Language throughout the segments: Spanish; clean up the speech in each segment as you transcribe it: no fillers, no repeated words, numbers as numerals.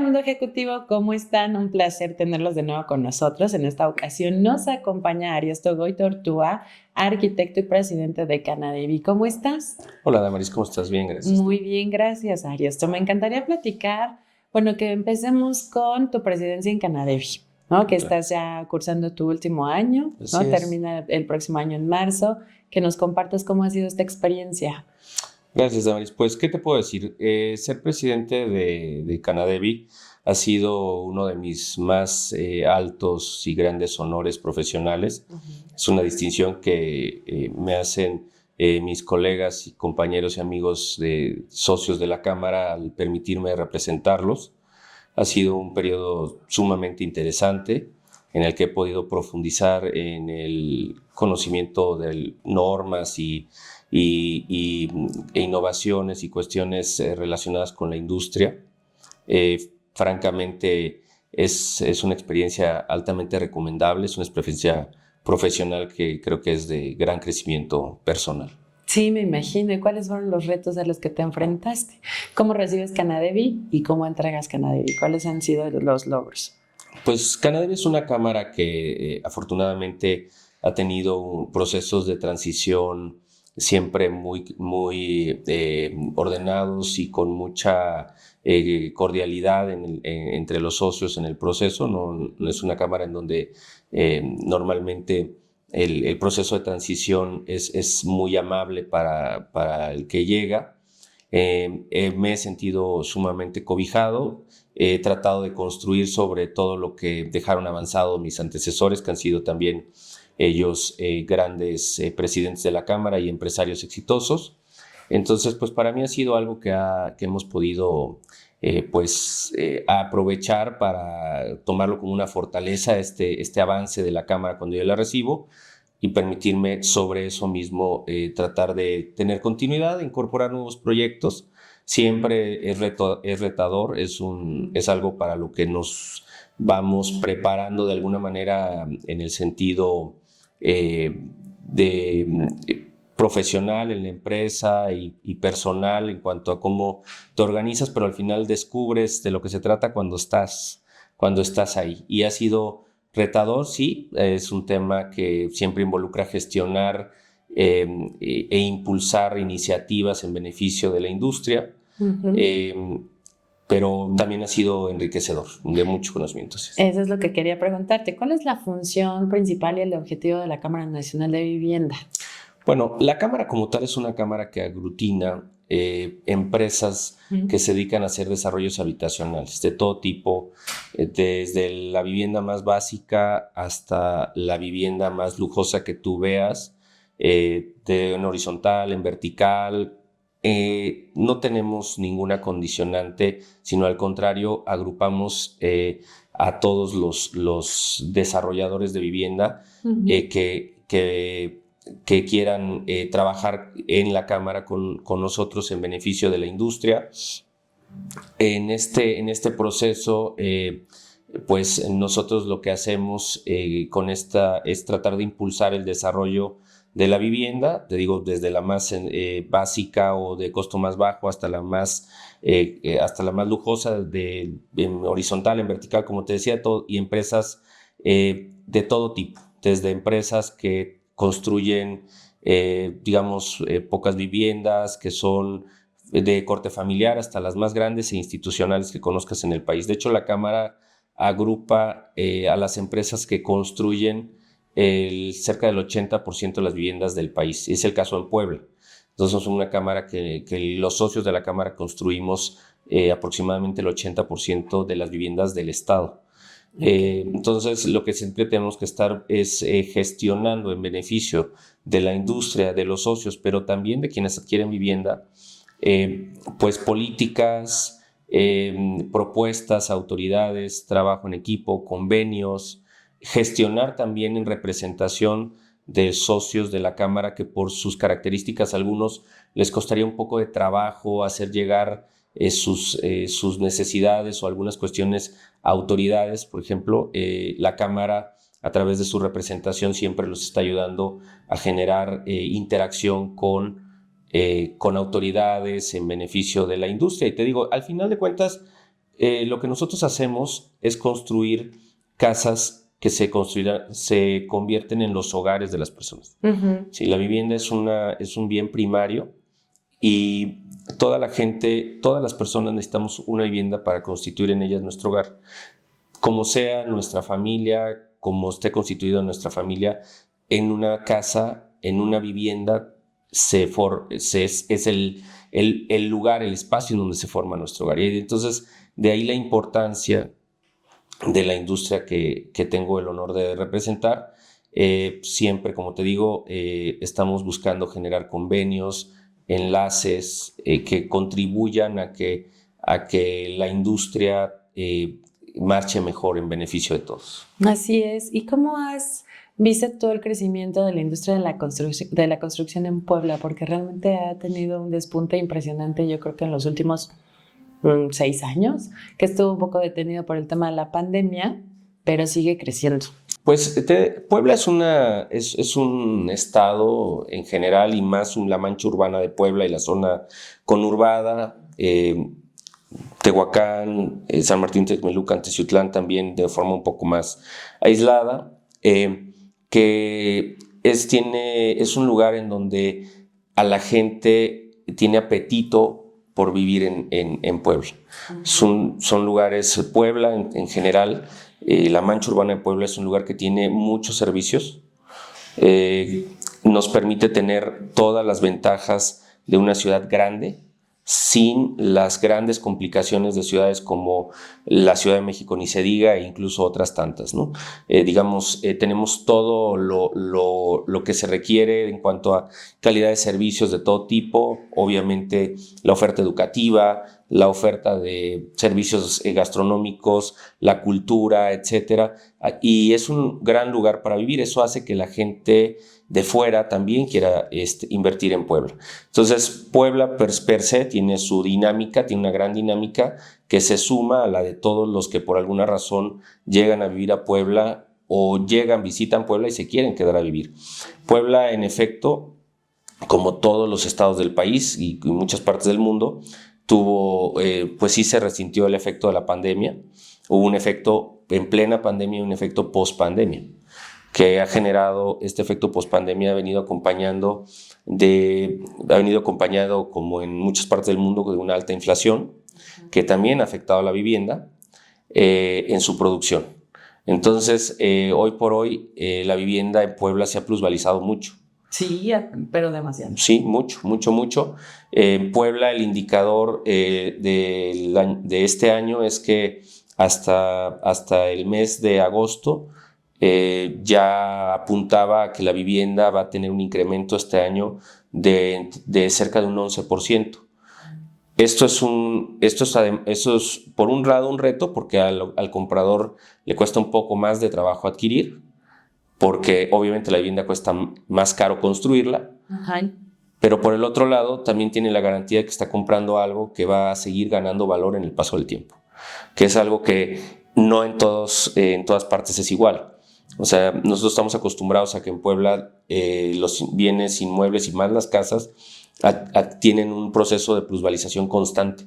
Mundo Ejecutivo, ¿cómo están? Un placer tenerlos de nuevo con nosotros. En esta ocasión nos acompaña Ariosto Goitortua, arquitecto y presidente de Canadevi. ¿Cómo estás? Hola, Damaris, ¿cómo estás? Bien, gracias. Muy bien, gracias, Ariosto. Me encantaría platicar, bueno, que empecemos con tu presidencia en Canadevi, ¿no? Que Claro. estás ya cursando tu último año, ¿no? Así es. Termina el próximo año en marzo. Que nos compartas cómo ha sido esta experiencia. Gracias, Damaris. Pues, ¿qué te puedo decir? Ser presidente de Canadevi ha sido uno de mis más altos y grandes honores profesionales. Es una distinción que me hacen mis colegas y compañeros y amigos de socios de la Cámara al permitirme representarlos. Ha sido un periodo sumamente interesante en el que he podido profundizar en el conocimiento de normas e innovaciones y cuestiones relacionadas con la industria. Francamente, es una experiencia altamente recomendable, es una experiencia profesional que creo que es de gran crecimiento personal. Sí, me imagino. ¿Y cuáles fueron los retos a los que te enfrentaste? ¿Cómo recibes Canadevi y cómo entregas Canadevi? ¿Cuáles han sido los logros? Pues Canadevi es una cámara que afortunadamente ha tenido procesos de transición siempre muy ordenados y con mucha cordialidad entre los socios en el proceso. No es una cámara en donde normalmente el proceso de transición es muy amable para el que llega. Me he sentido sumamente cobijado. He tratado de construir sobre todo lo que dejaron avanzado mis antecesores, que han sido también ellos grandes presidentes de la Cámara y empresarios exitosos. Entonces, pues para mí ha sido algo que hemos podido aprovechar para tomarlo como una fortaleza, este avance de la Cámara cuando yo la recibo, y permitirme sobre eso mismo tratar de tener continuidad, incorporar nuevos proyectos. Siempre es retador, es algo para lo que nos vamos preparando de alguna manera en el sentido profesional en la empresa y personal en cuanto a cómo te organizas, pero al final descubres de lo que se trata cuando estás ahí. Y ha sido retador, sí, es un tema que siempre involucra gestionar e impulsar iniciativas en beneficio de la industria, pero también ha sido enriquecedor, de mucho conocimiento. Sí. Eso es lo que quería preguntarte. ¿Cuál es la función principal y el objetivo de la Cámara Nacional de Vivienda? Bueno, la Cámara como tal es una cámara que aglutina empresas que se dedican a hacer desarrollos habitacionales de todo tipo, desde la vivienda más básica hasta la vivienda más lujosa que tú veas, en horizontal, en vertical. No tenemos ninguna condicionante, sino al contrario, agrupamos a todos los desarrolladores de vivienda que quieran trabajar en la Cámara con nosotros en beneficio de la industria. En este proceso, pues nosotros lo que hacemos con esta es tratar de impulsar el desarrollo de la vivienda, te digo, desde la más básica o de costo más bajo hasta la más lujosa, en horizontal, en vertical, como te decía, y empresas de todo tipo, desde empresas que construyen, pocas viviendas que son de corte familiar hasta las más grandes e institucionales que conozcas en el país. De hecho, la Cámara agrupa a las empresas que construyen cerca del 80% de las viviendas del país. Es el caso en Puebla. Entonces, somos una Cámara que los socios de la Cámara construimos aproximadamente el 80% de las viviendas del Estado. Entonces, lo que siempre tenemos que estar es gestionando en beneficio de la industria, de los socios, pero también de quienes adquieren vivienda, pues políticas, propuestas, autoridades, trabajo en equipo, convenios, gestionar también en representación de socios de la Cámara que por sus características a algunos les costaría un poco de trabajo hacer llegar sus necesidades o algunas cuestiones a autoridades. Por ejemplo, la Cámara a través de su representación siempre los está ayudando a generar interacción con autoridades en beneficio de la industria. Y te digo, al final de cuentas, lo que nosotros hacemos es construir casas que se convierten en los hogares de las personas. Sí, la vivienda es un bien primario y toda la gente, todas las personas necesitamos una vivienda para constituir en ella nuestro hogar. Como sea nuestra familia, como esté constituida nuestra familia, en una casa, en una vivienda, es el lugar, el espacio en donde se forma nuestro hogar. Y entonces, de ahí la importancia de la industria que tengo el honor de representar. Siempre, como te digo, estamos buscando generar convenios, enlaces que contribuyan a que la industria marche mejor en beneficio de todos. Así es. ¿Y cómo has visto todo el crecimiento de la industria de la construcción en Puebla? Porque realmente ha tenido un despunte impresionante, yo creo que en los últimos 6 años, que estuvo un poco detenido por el tema de la pandemia, pero sigue creciendo. Pues Puebla es un estado en general, y más la mancha urbana de Puebla y la zona conurbada, Tehuacán, San Martín Texmelucan, Teciutlán también de forma un poco más aislada, que es un lugar en donde a la gente tiene apetito por vivir en Puebla. Son lugares, Puebla en general, la mancha urbana de Puebla es un lugar que tiene muchos servicios, nos permite tener todas las ventajas de una ciudad grande, sin las grandes complicaciones de ciudades como la Ciudad de México, ni se diga, e incluso otras tantas, ¿no? Tenemos todo lo que se requiere en cuanto a calidad de servicios de todo tipo, obviamente la oferta educativa, la oferta de servicios gastronómicos, la cultura, etcétera, y es un gran lugar para vivir. Eso hace que la gente de fuera también quiera invertir en Puebla. Entonces, Puebla per se tiene su dinámica, tiene una gran dinámica que se suma a la de todos los que por alguna razón llegan a vivir a Puebla o visitan Puebla y se quieren quedar a vivir. Puebla, en efecto, como todos los estados del país y muchas partes del mundo, pues sí se resintió el efecto de la pandemia. Hubo un efecto en plena pandemia y un efecto post-pandemia, que ha generado este efecto post-pandemia, ha venido acompañado, como en muchas partes del mundo, de una alta inflación, que también ha afectado a la vivienda en su producción. Entonces, hoy por hoy, la vivienda en Puebla se ha plusvalizado mucho. Sí, pero demasiado. Sí, mucho. En Puebla, el indicador de este año es que hasta el mes de agosto ya apuntaba a que la vivienda va a tener un incremento este año de cerca de un 11%. Esto es por un lado un reto, porque al comprador le cuesta un poco más de trabajo adquirir, porque obviamente la vivienda cuesta más caro construirla. Ajá. Pero por el otro lado también tiene la garantía de que está comprando algo que va a seguir ganando valor en el paso del tiempo, que es algo que no en todas partes es igual. O sea, nosotros estamos acostumbrados a que en Puebla los bienes inmuebles y más las casas tienen un proceso de plusvalización constante.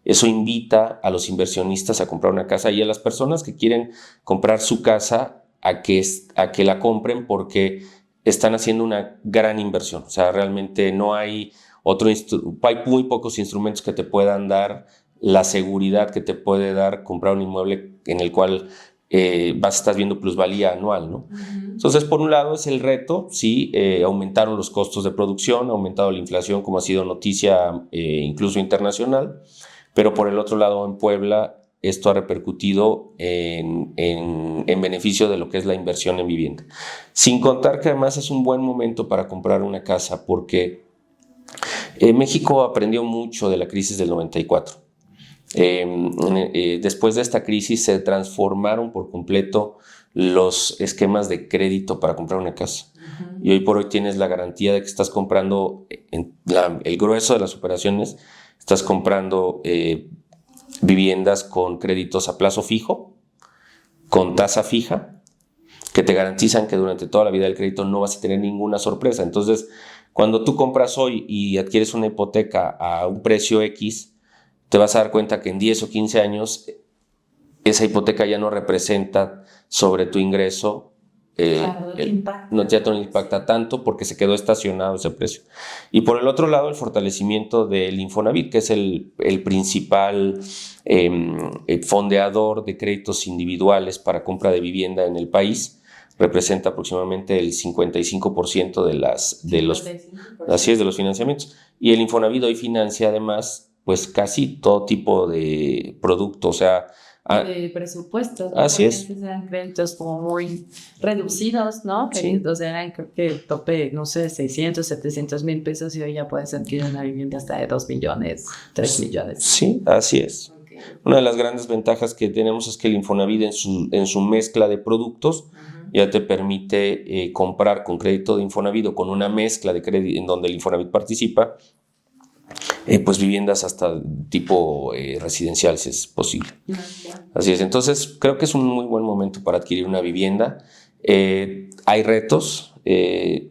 Eso invita a los inversionistas a comprar una casa y a las personas que quieren comprar su casa a que la compren, porque están haciendo una gran inversión. O sea, realmente no hay hay muy pocos instrumentos que te puedan dar la seguridad que te puede dar comprar un inmueble en el cual estás viendo plusvalía anual, ¿no? Uh-huh. Entonces, por un lado es el reto, sí, aumentaron los costos de producción, ha aumentado la inflación, como ha sido noticia incluso internacional, pero por el otro lado, en Puebla, esto ha repercutido en beneficio de lo que es la inversión en vivienda. Sin contar que además es un buen momento para comprar una casa, porque México aprendió mucho de la crisis del 94. Después de esta crisis se transformaron por completo los esquemas de crédito para comprar una casa. Uh-huh. Y hoy por hoy tienes la garantía de que estás comprando, el grueso de las operaciones, estás comprando viviendas con créditos a plazo fijo, con tasa fija, que te garantizan que durante toda la vida del crédito no vas a tener ninguna sorpresa. Entonces, cuando tú compras hoy y adquieres una hipoteca a un precio X, te vas a dar cuenta que en 10 o 15 años esa hipoteca ya no representa sobre tu ingreso, Claro, impacta. ya no impacta tanto porque se quedó estacionado ese precio. Y por el otro lado, el fortalecimiento del Infonavit, que es el principal fondeador de créditos individuales para compra de vivienda en el país, representa aproximadamente el 55% de los 55%. así es, de los financiamientos. Y el Infonavit hoy financia además pues casi todo tipo de productos, o sea, De presupuestos, ¿no? así Porque es. antes eran créditos como muy reducidos, ¿no? Sí. O sea, eran creo que el tope, no sé, 600, 700 mil pesos y hoy ya puedes adquirir una vivienda hasta de 2 millones, 3 millones. Sí, así es. Okay. Una de las grandes ventajas que tenemos es que el Infonavit en su mezcla de productos ya te permite comprar con crédito de Infonavit o con una mezcla de crédito en donde el Infonavit participa, pues viviendas hasta tipo residencial, si es posible. Así es, entonces creo que es un muy buen momento para adquirir una vivienda. Hay retos, en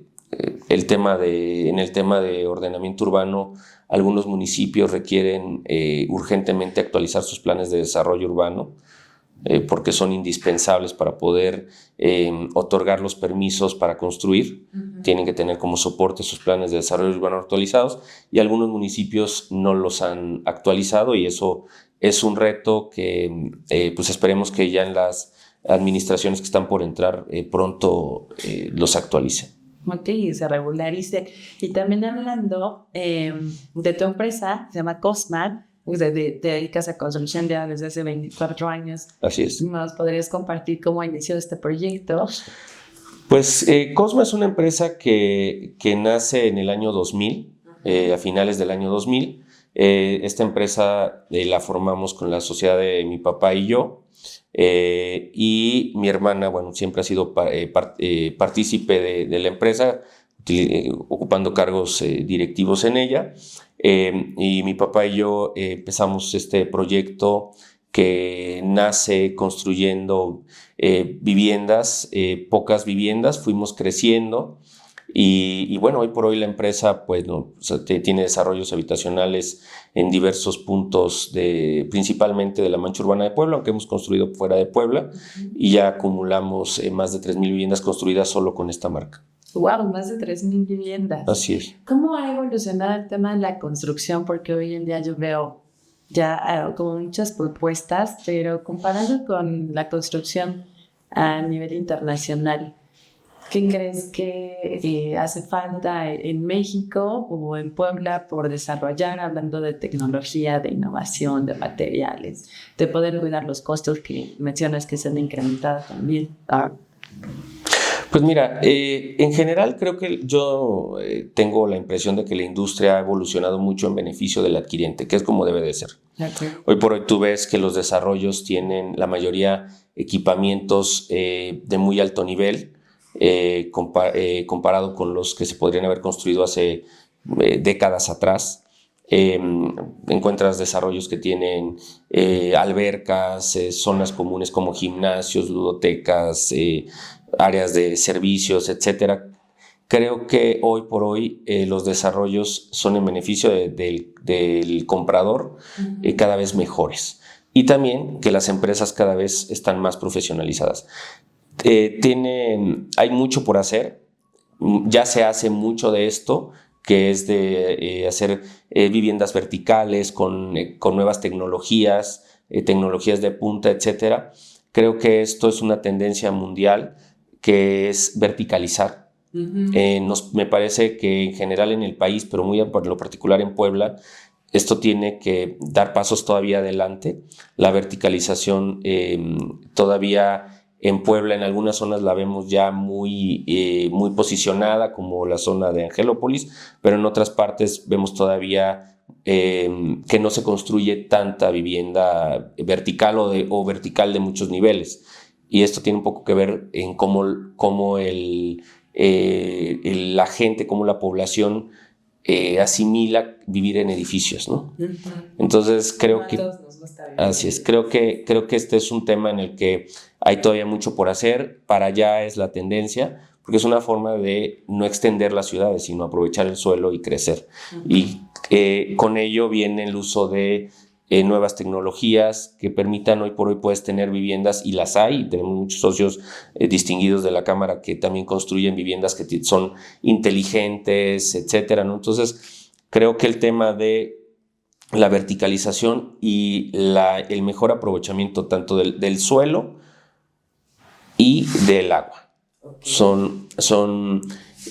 el tema de ordenamiento urbano, algunos municipios requieren urgentemente actualizar sus planes de desarrollo urbano, porque son indispensables para poder otorgar los permisos para construir. Tienen que tener como soporte sus planes de desarrollo urbano actualizados y algunos municipios no los han actualizado y eso es un reto que pues esperemos que ya en las administraciones que están por entrar pronto los actualicen. Ok, se regularice. Y también hablando de tu empresa, se llama Cosmar, pues te dedicas a construcción ya desde hace 24 años. Así es. ¿Nos podrías compartir cómo inició este proyecto? Pues Cosma es una empresa que nace en el año 2000, a finales del año 2000. Esta empresa la formamos con la sociedad de mi papá y yo. Y mi hermana, bueno, siempre ha sido partícipe de la empresa, ocupando cargos directivos en ella. Y mi papá y yo empezamos este proyecto que nace construyendo viviendas, pocas viviendas, fuimos creciendo. Y bueno, hoy por hoy la empresa pues, no, o sea, tiene desarrollos habitacionales en diversos puntos, principalmente de la mancha urbana de Puebla, aunque hemos construido fuera de Puebla, y ya acumulamos más de 3,000 viviendas construidas solo con esta marca. Wow, más de 3,000 viviendas. Así es. ¿Cómo ha evolucionado el tema de la construcción? Porque hoy en día yo veo ya como muchas propuestas, pero comparado con la construcción a nivel internacional, ¿qué crees que hace falta en México o en Puebla por desarrollar, hablando de tecnología, de innovación, de materiales, de poder cuidar los costos que mencionas que se han incrementado también? Pues mira, en general creo que yo tengo la impresión de que la industria ha evolucionado mucho en beneficio del adquiriente, que es como debe de ser. Okay. Hoy por hoy tú ves que los desarrollos tienen la mayoría equipamientos de muy alto nivel, comparado con los que se podrían haber construido hace décadas atrás. Encuentras desarrollos que tienen albercas, zonas comunes como gimnasios, ludotecas, áreas de servicios, etcétera. Creo que hoy por hoy los desarrollos son en beneficio del comprador cada vez mejores. Y también que las empresas cada vez están más profesionalizadas. Hay mucho por hacer, ya se hace mucho de esto, que es de hacer viviendas verticales con nuevas tecnologías, tecnologías de punta, etcétera. Creo que esto es una tendencia mundial que es verticalizar. Me parece que en general en el país, pero muy en lo particular en Puebla, esto tiene que dar pasos todavía adelante. La verticalización todavía en Puebla, en algunas zonas la vemos ya muy posicionada, como la zona de Angelópolis, pero en otras partes vemos todavía que no se construye tanta vivienda vertical o vertical de muchos niveles. Y esto tiene un poco que ver en cómo la gente, cómo la población asimila vivir en edificios, ¿no? Entonces creo que así es, creo que este es un tema en el que hay todavía mucho por hacer. Para allá es la tendencia, porque es una forma de no extender las ciudades, sino aprovechar el suelo y crecer. Y con ello viene el uso de nuevas tecnologías que permitan, hoy por hoy puedes tener viviendas, y las hay, tenemos muchos socios distinguidos de la Cámara que también construyen viviendas que son inteligentes, etcétera, ¿no? Entonces, creo que el tema de la verticalización y el mejor aprovechamiento tanto del suelo y del agua son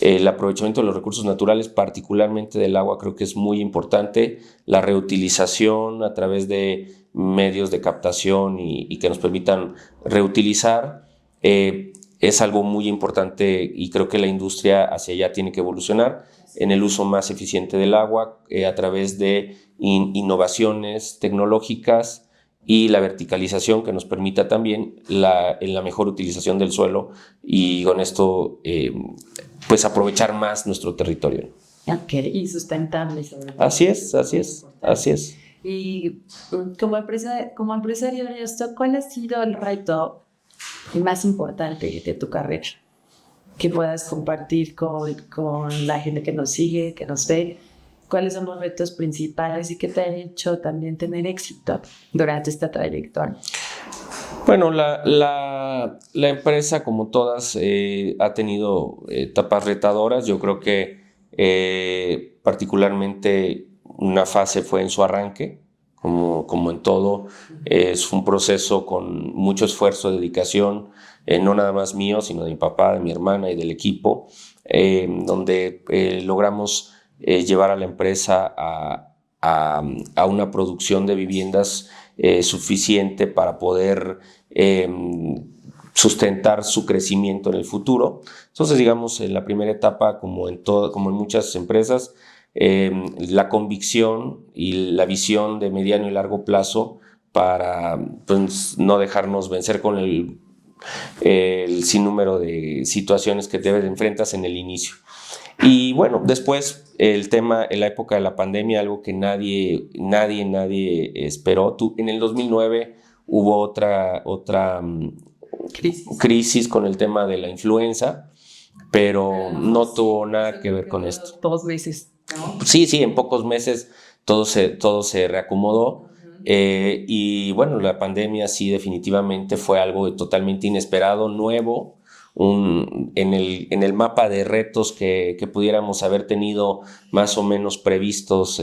el aprovechamiento de los recursos naturales, particularmente del agua, creo que es muy importante. La reutilización a través de medios de captación y que nos permitan reutilizar es algo muy importante, y creo que la industria hacia allá tiene que evolucionar en el uso más eficiente del agua a través de innovaciones tecnológicas y la verticalización que nos permita también la mejor utilización del suelo, y con esto pues aprovechar más nuestro territorio. Ok, y sustentable sobre todo. Así es. Y como empresario, Ernesto, ¿cuál ha sido el reto más importante de tu carrera que puedas compartir con la gente que nos sigue, que nos ve? ¿Cuáles son los retos principales y qué te han hecho también tener éxito durante esta trayectoria? Bueno, la empresa, como todas, ha tenido etapas retadoras. Yo creo que particularmente una fase fue en su arranque, como en todo. Es un proceso con mucho esfuerzo, dedicación, no nada más mío, sino de mi papá, de mi hermana y del equipo, donde logramos llevar a la empresa a una producción de viviendas suficiente para poder sustentar su crecimiento en el futuro. Entonces, digamos, en la primera etapa, como en muchas empresas, la convicción y la visión de mediano y largo plazo para pues, no dejarnos vencer con el sinnúmero de situaciones que te enfrentas en el inicio. Y bueno, después el tema en la época de la pandemia, algo que nadie esperó. En el 2009 hubo otra crisis con el tema de la influenza, pero no tuvo nada que ver con esto. 2 meses, ¿no? Sí, en pocos meses todo se reacomodó. Y bueno, la pandemia sí definitivamente fue algo totalmente inesperado, nuevo, en el mapa de retos que pudiéramos haber tenido más o menos previstos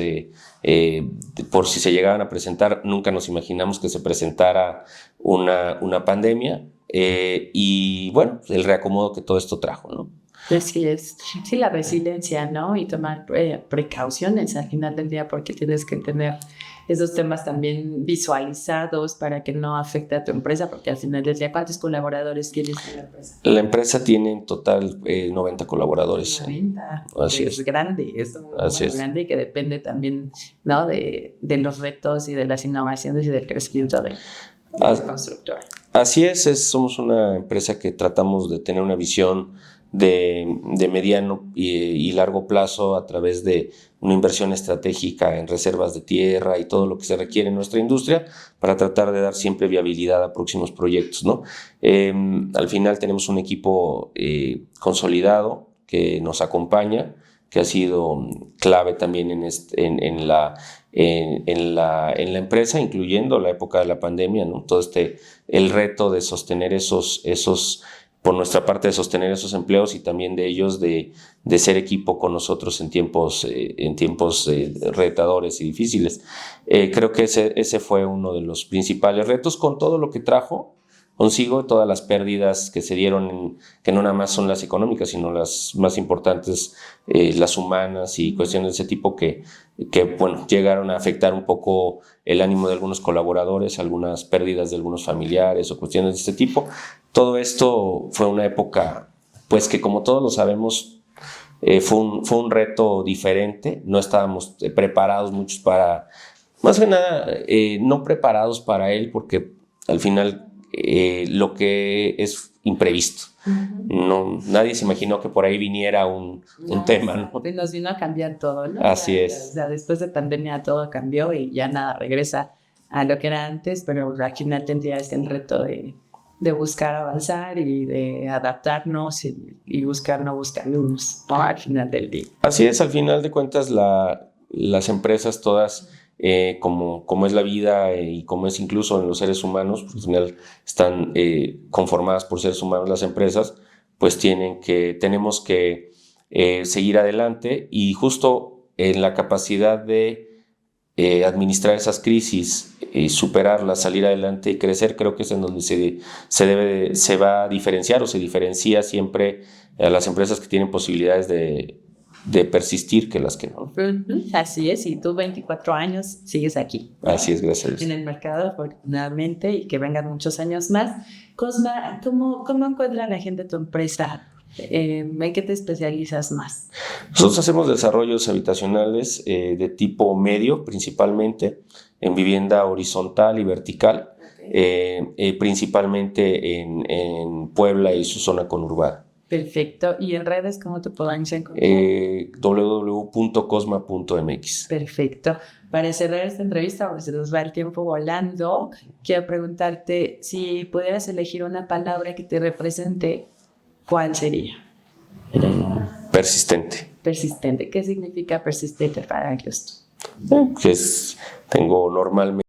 por si se llegaban a presentar. Nunca nos imaginamos que se presentara una pandemia, y bueno, el reacomodo que todo esto trajo, ¿no? Así es. Sí, la resiliencia, ¿no? Y tomar precauciones al final del día, porque tienes que tener esos temas también visualizados para que no afecte a tu empresa, porque al final del día, ¿cuántos colaboradores tienes en la empresa? La empresa tiene en total 90 colaboradores. 90. Así es grande, es Así muy es. grande, y que depende también, ¿no? de los retos y de las innovaciones y del crecimiento de la constructora. Así es, somos una empresa que tratamos de tener una visión de mediano y largo plazo a través de una inversión estratégica en reservas de tierra y todo lo que se requiere en nuestra industria para tratar de dar siempre viabilidad a próximos proyectos, ¿no? Al final tenemos un equipo consolidado que nos acompaña, que ha sido clave también en la empresa, incluyendo la época de la pandemia, ¿no? Todo el reto de sostener por nuestra parte, de sostener esos empleos, y también de ellos de ser equipo con nosotros en tiempos retadores y difíciles. Creo que ese fue uno de los principales retos, con todo lo que trajo consigo, todas las pérdidas que se dieron, que no nada más son las económicas, sino las más importantes, las humanas y cuestiones de ese tipo que bueno, llegaron a afectar un poco el ánimo de algunos colaboradores, algunas pérdidas de algunos familiares o cuestiones de este tipo. Todo esto fue una época, pues, que como todos lo sabemos, fue un reto diferente. No estábamos preparados muchos más que nada, no preparados para él, porque al final lo que es imprevisto. No, nadie se imaginó que por ahí viniera un tema, ¿no? Nos vino a cambiar todo, ¿no? Así es. O sea, después de pandemia todo cambió y ya nada regresa a lo que era antes, pero al final tendrías el reto de buscar avanzar y de adaptarnos y buscar no buscarnos, ¿no? Al final del día. Así es, al final de cuentas las empresas todas como es la vida y como es incluso en los seres humanos, pues, al final están conformadas por seres humanos las empresas, pues tenemos que seguir adelante, y justo en la capacidad de administrar esas crisis, superarlas, salir adelante y crecer, creo que es en donde se va a diferenciar, o se diferencia siempre a las empresas que tienen posibilidades de persistir que las que no. Así es, y tú 24 años sigues aquí. Así es, gracias a Dios. En el mercado, afortunadamente, y que vengan muchos años más. Cosma, ¿cómo encuentra la gente tu empresa? ¿En qué te especializas más? Nosotros hacemos desarrollos habitacionales de tipo medio, principalmente en vivienda horizontal y vertical, principalmente en Puebla y su zona conurbada. Perfecto. ¿Y en redes cómo te pueden encontrar? www.cosma.mx. Perfecto. Para cerrar esta entrevista, porque se nos va el tiempo volando, quiero preguntarte si pudieras elegir una palabra que te represente, ¿cuál sería? Persistente. Persistente. ¿Qué significa persistente para Augusto? Tengo normalmente